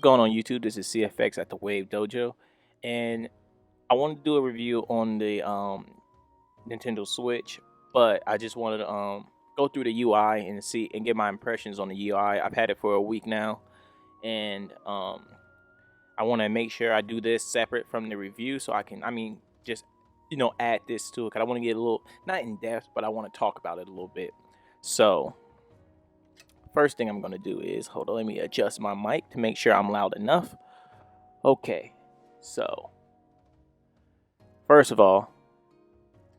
going on YouTube? This is CFX at the Wave Dojo, and I wanted to do a review on the Nintendo Switch, but I just wanted to go through the UI and see and get my impressions on the UI. I've had it for a week now, and I want to make sure I do this separate from the review so I can, just add this to it because I want to get a little not in depth, but I want to talk about it a little bit. So first thing I'm gonna do is hold on, let me adjust my mic to make sure I'm loud enough. Okay, so first of all,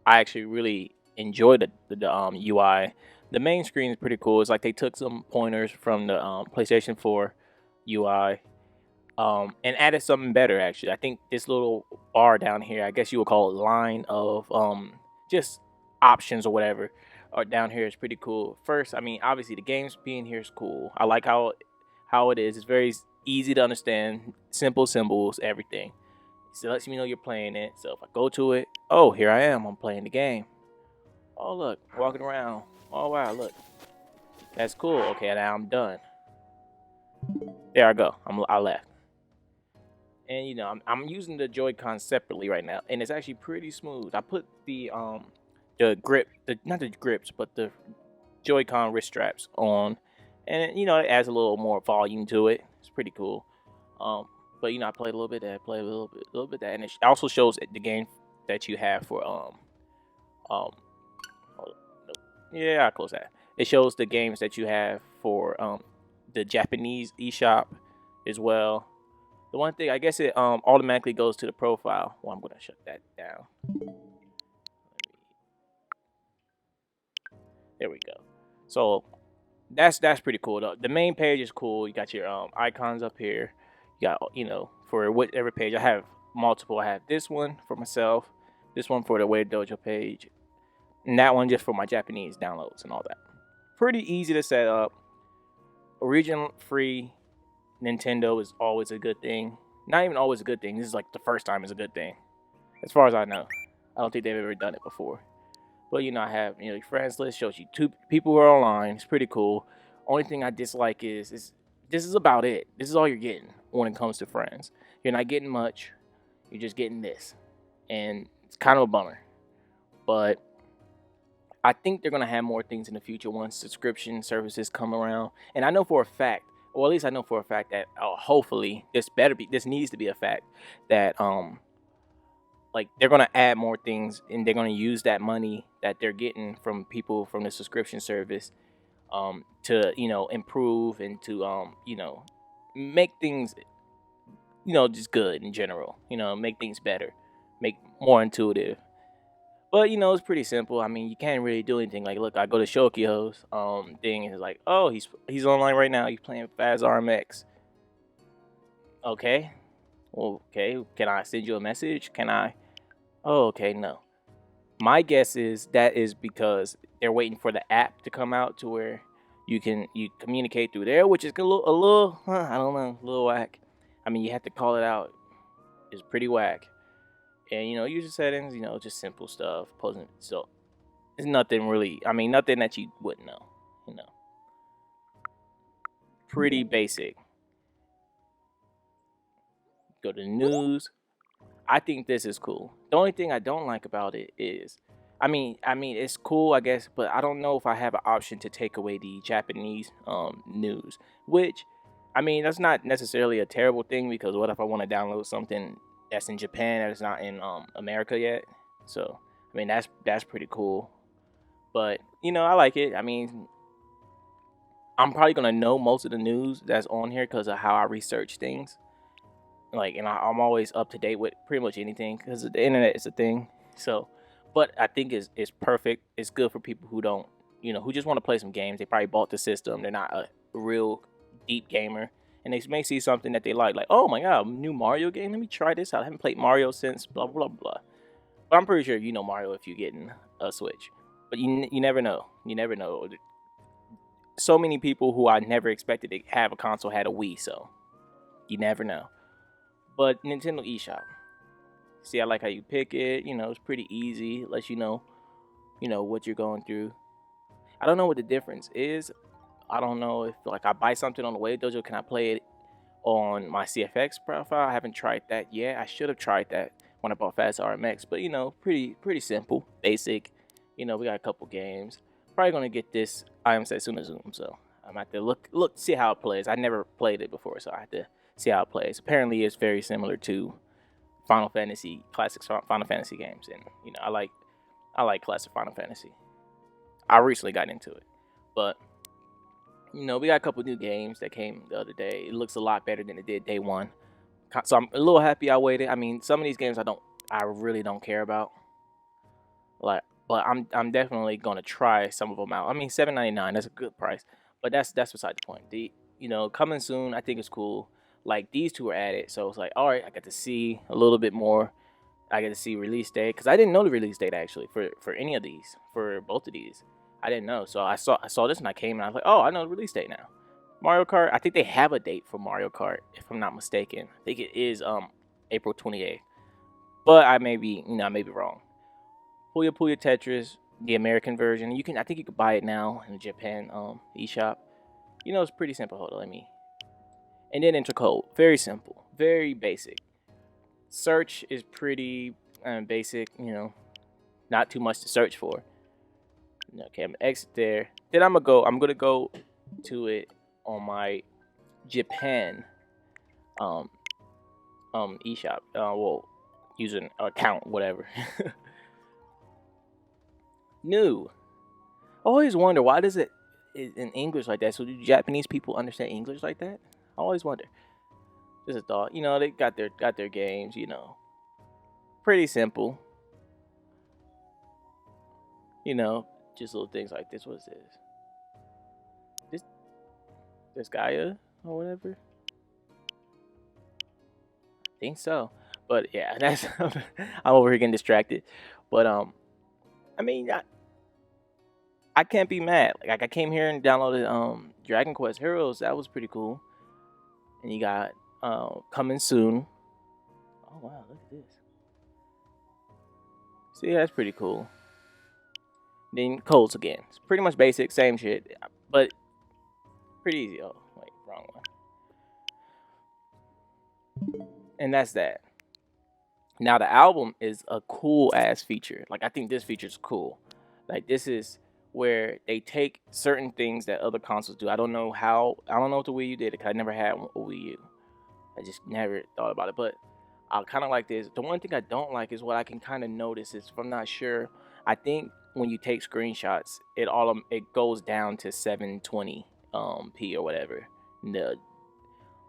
I actually really enjoyed the UI. The main screen is pretty cool. It's like they took some pointers from the PlayStation 4 UI and added something better. Actually, I think this little bar down here, I guess you would call it line of just options or whatever, or down here is pretty cool. First, obviously the games being here is cool. I like how it is. It's very easy to understand, simple symbols, everything. So it lets me know you're playing it. So if I go to it, oh, here I am. I'm playing the game. Oh, look, walking around. Oh, wow, look. That's cool. Okay, now I'm done. There I go. I left. And I'm using the Joy-Con separately right now, and it's actually pretty smooth. I put the grip, not the grips, but the Joy-Con wrist straps on, and it adds a little more volume to it. It's pretty cool. But I played a little bit that, play a little bit that, and it also shows the game that you have for hold on, nope. Yeah, I close that. It shows the games that you have for the Japanese eShop as well. The one thing, I guess it automatically goes to the profile. Well, I'm gonna shut that down. There we go. So that's pretty cool. The main page is cool. You got your icons up here. You got for whatever page. I have multiple. I have this one for myself, this one for the Wave Dojo page, and that one just for my Japanese downloads and all that. Pretty easy to set up. Origin free Nintendo is always a good thing. Not even always a good thing. This is like the first time it's a good thing, as far as I know. I don't think they've ever done it before. But I have your friends list shows you 2 people who are online. It's pretty cool. Only thing I dislike is this is about it. This is all you're getting when it comes to friends. You're not getting much. You're just getting this, and it's kind of a bummer. But I think they're gonna have more things in the future once subscription services come around. And I know for a fact, or at least I know for a fact that hopefully this needs to be a fact that like they're gonna add more things and they're gonna use that money that they're getting from people from the subscription service to improve and to make things just good in general. Make things better, make more intuitive. But it's pretty simple. You can't really do anything. Like, look, I go to Shokyo's thing, and it's like, oh, he's online right now. He's playing Faz RMX. Okay, well, okay. Can I send you a message? Can I? Oh, okay, no. My guess is that is because they're waiting for the app to come out to where you communicate through there, which is a little I don't know, a little whack. You have to call it out. It's pretty whack. And user settings, just simple stuff. Posing, so it's nothing really. Nothing that you wouldn't know. Pretty basic. Go to the news. I think this is cool. The only thing I don't like about it is, it's cool, I guess, but I don't know if I have an option to take away the Japanese news. Which, that's not necessarily a terrible thing because what if I want to download something that's in Japan that is not in America yet? So that's pretty cool. But I like it. I'm probably gonna know most of the news that's on here because of how I research things. And I'm always up to date with pretty much anything because the internet is a thing. So, but I think it's perfect. It's good for people who don't, who just want to play some games. They probably bought the system. They're not a real deep gamer, and they may see something that they like, oh my god, new Mario game. Let me try this out. I haven't played Mario since blah blah blah. But I'm pretty sure you know Mario if you're getting a Switch. But you never know. You never know. So many people who I never expected to have a console had a Wii, so you never know. But Nintendo eShop. See, I like how you pick it. It's pretty easy. It lets you know what you're going through. I don't know what the difference is. I don't know if I buy something on the Wave Dojo, can I play it on my CFX profile. I haven't tried that yet. I should have tried that when I bought Fast RMX, but pretty simple, basic. We got a couple games. Probably gonna get this I Am Setsuna Zoom, so I'm have to look see how it plays. I never played it before, so I have to see how it plays. Apparently, it's very similar to Final Fantasy classic Final Fantasy games, and I like classic Final Fantasy. I recently got into it, but we got a couple new games that came the other day. It looks a lot better than it did day one, so I'm a little happy I waited. I mean, some of these games I really don't care about, like, but I'm definitely gonna try some of them out. I mean, $7.99, that's a good price, but that's beside the point. Coming soon, I think it's cool. Like these two are added, so it's like, all right, I got to see a little bit more. I get to see release date because I didn't know the release date actually for any of these, for both of these. I didn't know, so I saw this and I came and I was like, oh, I know the release date now. Mario Kart. I think they have a date for Mario Kart, if I'm not mistaken. I think it is April 28th, but I may be wrong. Puyo Puyo Tetris, the American version. I think you can buy it now in the Japan eShop. It's pretty simple. Hold on, let me. And then Intercode, very simple, very basic. Search is pretty basic, not too much to search for. Okay, I'm gonna exit there. Then I'm gonna go to it on my Japan eShop. Using account, whatever. New. I always wonder why does it in English like that? So do Japanese people understand English like that? I always wonder. Just a thought. They got their games. Pretty simple. Just little things like this. What is this? This Gaia or whatever. I think so. But yeah, that's I'm over here getting distracted. But I mean, I can't be mad. Like I came here and downloaded Dragon Quest Heroes. That was pretty cool. And you got coming soon. Oh wow, look at this. See, that's pretty cool. Then codes again. It's pretty much basic, same shit, but pretty easy. Oh, wait, wrong one. And that's that. Now the album is a cool ass feature. Like I think this feature is cool. Like this is where they take certain things that other consoles do. I don't know if the Wii U did it because I never had a Wii U. I just never thought about it. But I kind of like this. The one thing I don't like is what I can kind of notice is if I'm not sure. I think when you take screenshots, it goes down to 720 p or whatever.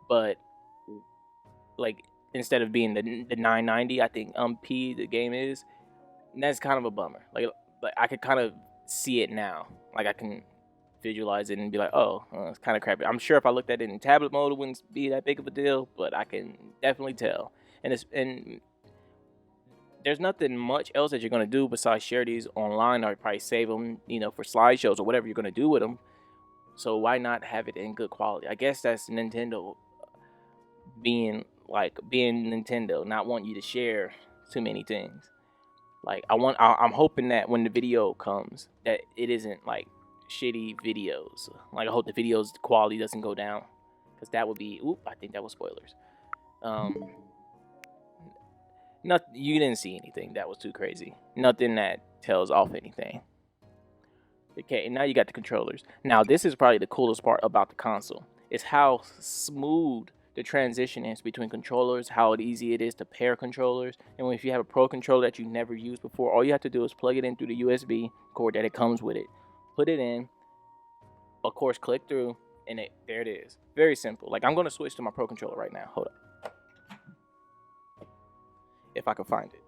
But like instead of being the 990, I think p the game is. And that's kind of a bummer. Like I could kind of see it now. Like I can visualize it and be like, oh, it's kind of crappy. I'm sure if I looked at it in tablet mode, it wouldn't be that big of a deal, but I can definitely tell. And there's nothing much else that you're gonna do besides share these online or probably save them, for slideshows or whatever you're gonna do with them. So why not have it in good quality? I guess that's Nintendo being Nintendo, not wanting you to share too many things. Like I'm hoping that when the video comes, that it isn't like shitty videos. Like I hope the video's quality doesn't go down, because that would be. I think that was spoilers. You didn't see anything that was too crazy. Nothing that tells off anything. Okay, and now you got the controllers. Now this is probably the coolest part about the console. Is how smooth the transition is between controllers, how easy it is to pair controllers. And if you have a pro controller that you never used before, all you have to do is plug it in through the USB cord that it comes with it. Put it in, of course, click through, and there it is. Very simple. Like I'm gonna switch to my pro controller right now. Hold up. If I can find it.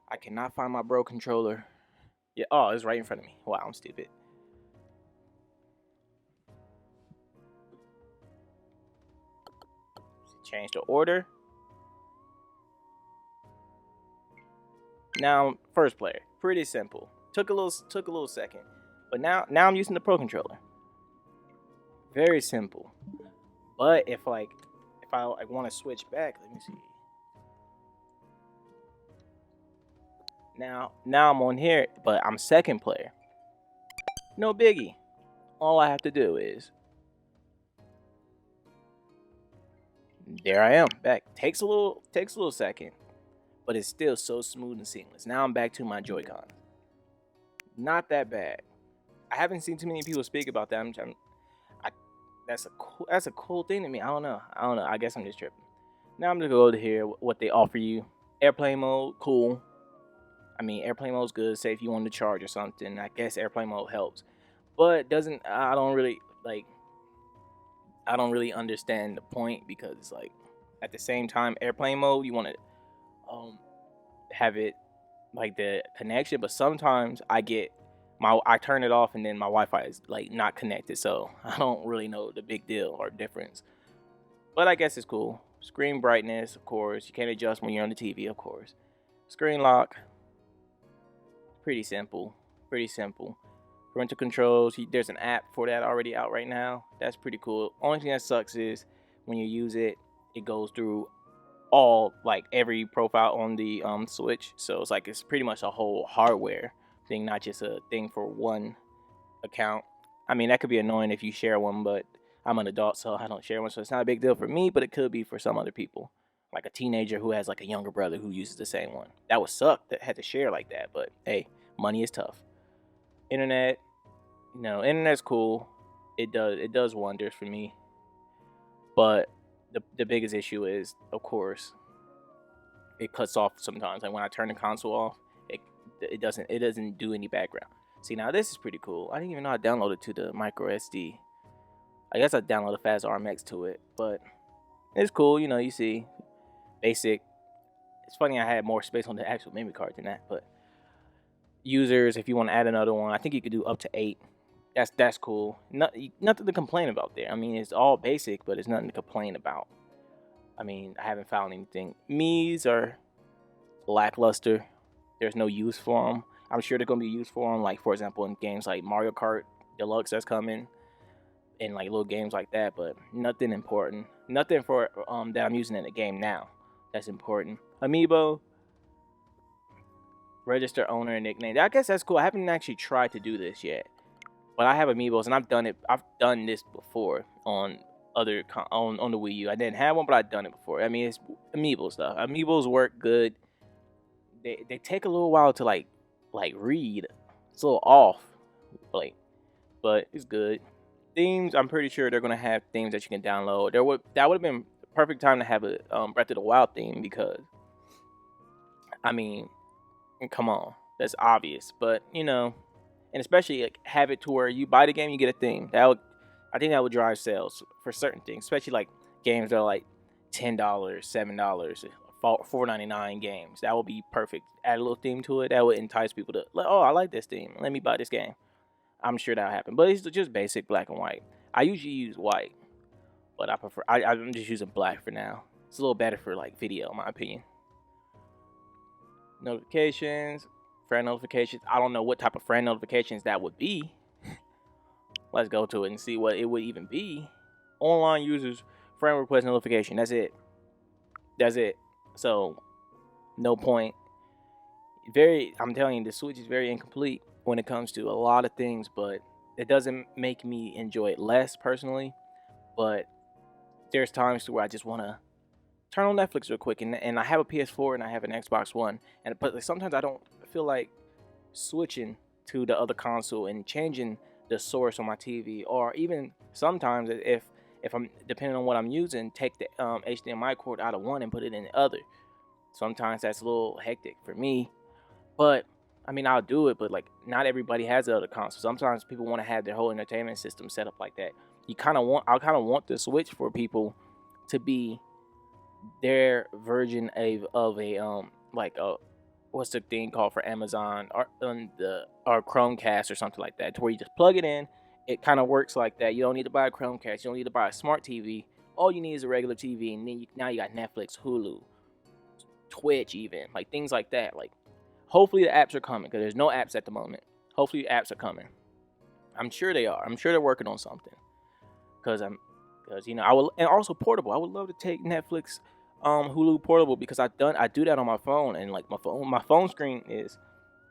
I cannot find my bro controller. Yeah, oh, it's right in front of me. Wow, I'm stupid. Change the order. Now, first player. Pretty simple. Took a little second. But now I'm using the pro controller. Very simple. But if I want to switch back, let me see. Now I'm on here, but I'm second player. No biggie. All I have to do is there I am back. Takes a little second, but it's still so smooth and seamless. Now I'm back to my Joy-Con. Not that bad. I haven't seen too many people speak about that. I, that's a cool thing to me. I don't know. I guess I'm just tripping. Now I'm gonna go to here what they offer you. Airplane mode, cool. I mean, airplane mode's good. Say if you want to charge or something, I guess airplane mode helps. But doesn't I don't really like. I don't really understand the point because it's like at the same time airplane mode you want to um have it like the connection, but sometimes I turn it off and then my Wi-Fi is like not connected, so I don't really know the big deal or difference. But I guess it's cool. Screen brightness, of course. You can't adjust when you're on the TV, of course. Screen lock, pretty simple. Pretty simple. Parental controls, there's an app for that already out right now. That's pretty cool. Only thing that sucks is when you use it, it goes through all like every profile on the Switch. So it's like it's pretty much a whole hardware thing, not just a thing for one account. I mean, that could be annoying if you share one, but I'm an adult, so I don't share one, so it's not a big deal for me. But it could be for some other people, like a teenager who has like a younger brother who uses the same one. That would suck that had to share like that. But hey, money is tough. Internet, internet's cool. It does wonders for me. But the biggest issue is, of course, it cuts off sometimes. Like when I turn the console off, it doesn't do any background. See, now this is pretty cool. I didn't even know I downloaded to the micro SD. I guess I downloaded Fast RMX to it, but it's cool. You see basic. It's funny I had more space on the actual memory card than that, but users, if you want to add another one, I think you could do up to 8. That's cool. Nothing to complain about there. I mean, it's all basic, but it's nothing to complain about. I mean, I haven't found anything. Mii's are lackluster. There's no use for them. I'm sure they're gonna be used for them, like for example, in games like Mario Kart Deluxe that's coming, and like little games like that. But nothing important. Nothing for that I'm using in the game now. That's important. Amiibo, register owner and nickname. I guess that's cool. I haven't actually tried to do this yet, but I have amiibos and I've done it. I've done this before on on the Wii U. I didn't have one, but I've done it before. I mean, it's amiibo stuff. Amiibos work good. They take a little while to like read. It's a little off, like, but it's good. Themes, I'm pretty sure they're gonna have themes that you can download. That would have been the perfect time to have a Breath of the Wild theme because, I mean, come on, that's obvious. But and especially like, have it to where you buy the game, you get a theme. I think that would drive sales for certain things, especially like games that are like $10, $7, $4.99 games. That would be perfect. Add a little theme to it. That would entice people to, like, oh, I like this theme. Let me buy this game. I'm sure that'll happen. But it's just basic black and white. I usually use white, but I prefer. I'm just using black for now. It's a little better for like video, in my opinion. Notifications, friend notifications. I don't know what type of friend notifications that would be. Let's go to it and see what it would even be. Online users, friend request notification. That's it. So, no point. I'm telling you, the Switch is very incomplete when it comes to a lot of things, but it doesn't make me enjoy it less personally. But there's times to where I just want to turn on Netflix real quick, and I have a PS4 and I have an Xbox One, but like, sometimes I don't feel like switching to the other console and changing the source on my TV, or even sometimes if I'm depending on what I'm using, take the HDMI cord out of one and put it in the other. Sometimes that's a little hectic for me, but I mean I'll do it. But like not everybody has the other console. Sometimes people want to have their whole entertainment system set up like that. I kind of want the Switch for people to be their version of a like a what's the thing called for Amazon or Chromecast or something like that, to where you just plug it in. It kind of works like that. You don't need to buy a Chromecast. You don't need to buy a smart TV. All you need is a regular TV, and then now you got Netflix, Hulu, Twitch, even like things like that. Like, hopefully the apps are coming because there's no apps at the moment. Hopefully the apps are coming. I'm sure they are. I'm sure they're working on something. Because I will, and also portable. I would love to take Netflix Hulu Portable because I do that on my phone, and like my phone screen is,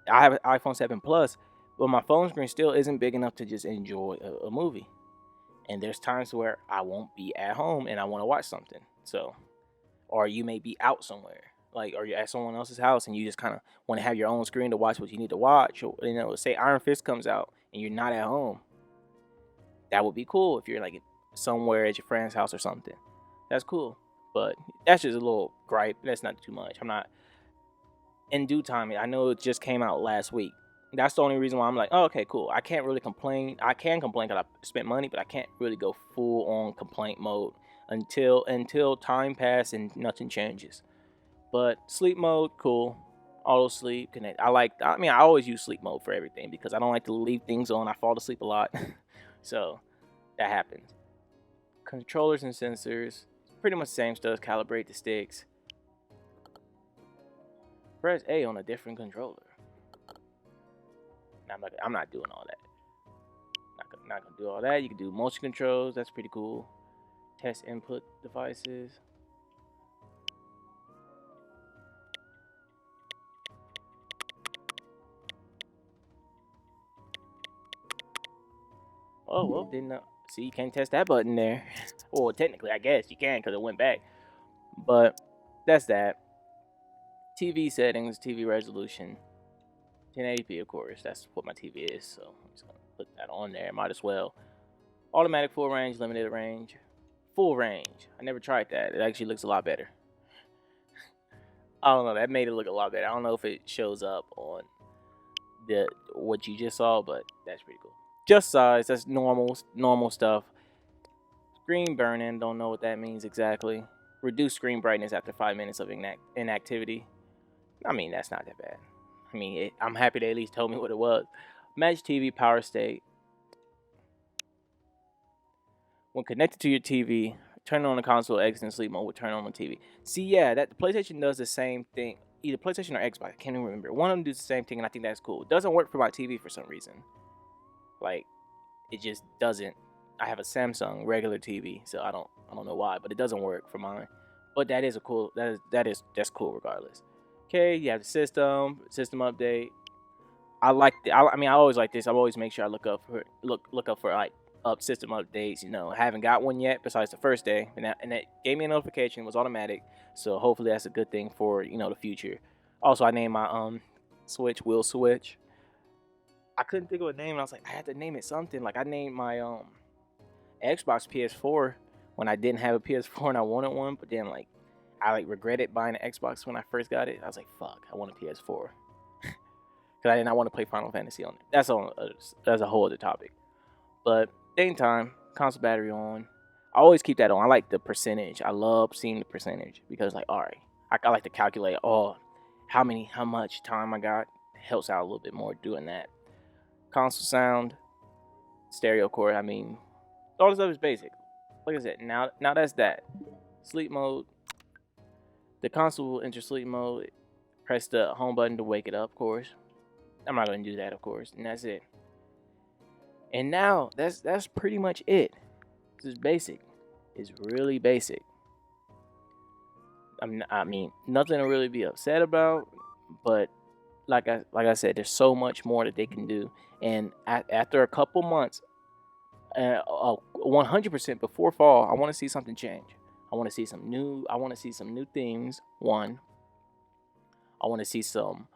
I have an iPhone 7 Plus, but my phone screen still isn't big enough to just enjoy a movie. And there's times where I won't be at home and I want to watch something. So, or you may be out somewhere, like, or you're at someone else's house and you just kind of want to have your own screen to watch what you need to watch. Or, say Iron Fist comes out and you're not at home. That would be cool if you're like somewhere at your friend's house or something. That's cool. But that's just a little gripe. That's not too much. I'm not, in due time. I know it just came out last week. That's the only reason why I'm like, oh, okay, cool. I can't really complain. I can complain because I spent money, but I can't really go full on complaint mode until time passes and nothing changes. But sleep mode, cool. Auto sleep, connect. I always use sleep mode for everything because I don't like to leave things on. I fall asleep a lot. So that happens. Controllers and sensors, pretty much the same stuff. Calibrate the sticks. Press A on a different controller. I'm not doing all that. Not gonna do all that. You can do motion controls. That's pretty cool. Test input devices. Oh well, didn't know. See, you can't test that button there. Well, technically, I guess you can because it went back. But that's that. TV settings, TV resolution, 1080p, of course. That's what my TV is, so I'm just gonna put that on there. Might as well. Automatic full range, limited range, full range. I never tried that. It actually looks a lot better. I don't know. That made it look a lot better. I don't know if it shows up on the what you just saw, but that's pretty cool. Just size. That's normal stuff. Screen burn-in. Don't know what that means exactly. Reduce screen brightness after 5 minutes of inactivity. I mean, that's not that bad. I mean, I'm happy they at least told me what it was. Match TV power state. When connected to your TV, turn on the console, exit and sleep mode will turn on the TV. See, yeah, that the PlayStation does the same thing. Either PlayStation or Xbox, I can't even remember. One of them does the same thing, and I think that's cool. It doesn't work for my TV for some reason. Like, it just doesn't. I have a Samsung regular TV, so I don't know why, but it doesn't work for mine. But that is a cool. That's cool regardless. Okay, you have the system update. I like I always like this. I always make sure I look up for like system updates. I haven't got one yet besides the first day, and that gave me a notification. It was automatic, so hopefully that's a good thing for the future. Also, I named my Switch Will Switch. I couldn't think of a name, and I was like, I had to name it something. Like I named my Xbox PS4 when I didn't have a PS4 and I wanted one, but then I regretted buying an Xbox when I first got it. I was like, fuck, I want a PS4 because I did not want to play Final Fantasy on it. That's a whole other topic. But same time, console battery on. I always keep that on. I like the percentage. I love seeing the percentage because all right, I like to calculate how much time I got. Helps out a little bit more doing that. Console sound, stereo cord. I mean, all this stuff is basic. Like I said, now that's that. Sleep mode. The console will enter sleep mode. Press the home button to wake it up, of course. I'm not going to do that, of course. And that's it. And now, that's pretty much it. This is basic. It's really basic. I mean, nothing to really be upset about. But like I said, there's so much more that they can do. And after a couple months, 100% before fall, I want to see something change. I want to see some new things. One, I want to see some,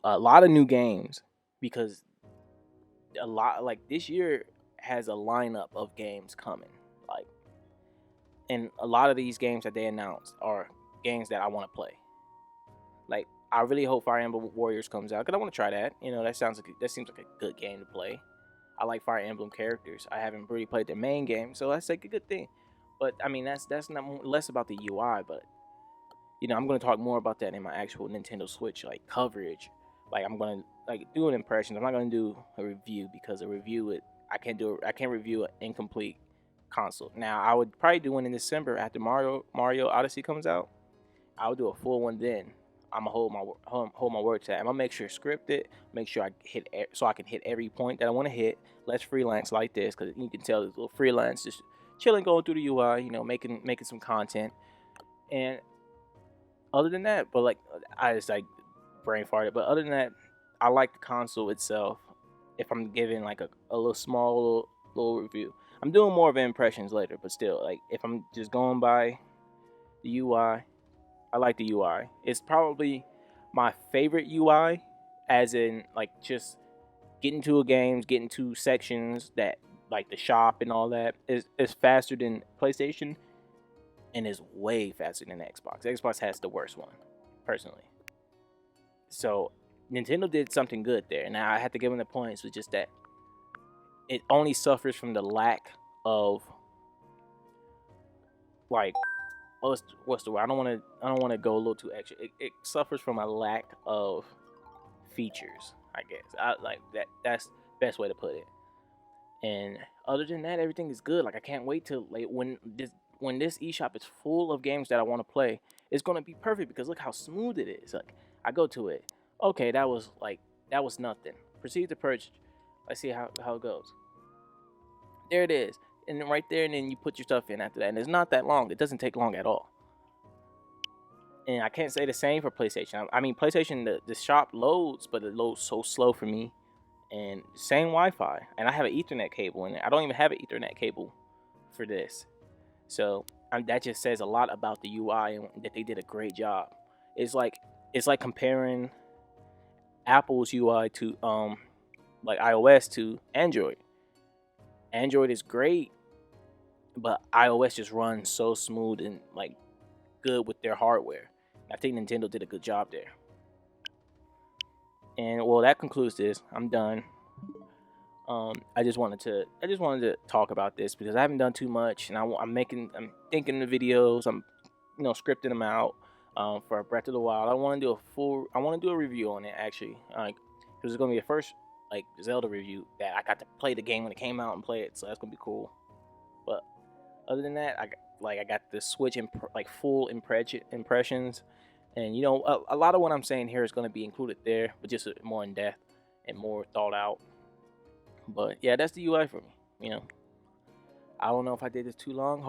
a lot of new games because a lot this year has a lineup of games coming. And a lot of these games that they announced are games that I want to play. I really hope Fire Emblem Warriors comes out because I want to try that. That seems like a good game to play. I like Fire Emblem characters. I haven't really played their main game, so that's a good thing. But I mean, that's not less about the UI, but I'm going to talk more about that in my actual Nintendo Switch coverage. I'm going to do an impression. I'm not going to do a review because I can't review an incomplete console. Now I would probably do one in December after Mario Odyssey comes out. I'll do a full one then. I'm gonna hold my word to that. I'm gonna make sure scripted, make sure I can hit every point that I want to hit. Let's freelance like this because you can tell it's a little freelance, just chilling, going through the UI, making some content. And other than that, but like I just like brain farted. But other than that, I like the console itself. If I'm giving like a little small little review, I'm doing more of impressions later. But still, like if I'm just going by the UI, I like the UI. It's probably my favorite UI, as in like just getting to a games, getting to sections that like the shop and all that is faster than PlayStation and is way faster than Xbox. Xbox has the worst one, personally. So Nintendo did something good there. Now I have to give them the points, with just that it only suffers from the lack of like what's the word? I don't want to go a little too extra. It suffers from a lack of features, I guess. I like that. That's the best way to put it. And other than that, everything is good. Like I can't wait till like when this eShop is full of games that I want to play. It's gonna be perfect because look how smooth it is. Like I go to it. Okay, that was nothing. Proceed to purchase. Let's see how it goes. There it is. And then right there, and then you put your stuff in after that. And it's not that long. It doesn't take long at all. And I can't say the same for PlayStation. I mean, PlayStation, the shop loads, but it loads so slow for me. And same Wi-Fi, and I have an Ethernet cable in it. I don't even have an Ethernet cable for this, so that just says a lot about the UI and that they did a great job. It's like comparing Apple's UI to like iOS to Android. Android is great, but iOS just runs so smooth and like good with their hardware. I think Nintendo did a good job there. And well, that concludes this. I'm done. I just wanted to talk about this because I haven't done too much, and I'm thinking the videos. I'm scripting them out for Breath of the Wild. I want to do a review on it actually. Like, because it's gonna be the first like Zelda review that I got to play the game when it came out and play it, so that's gonna be cool. But other than that, I got the Switch like full impressions, and a lot of what I'm saying here is going to be included there, but just more in depth and more thought out. But yeah, that's the UI for me. I don't know if I did this too long.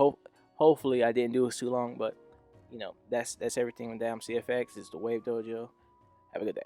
Hopefully I didn't do this too long, but that's everything with Damn CFX. It's the Wave Dojo. Have a good day.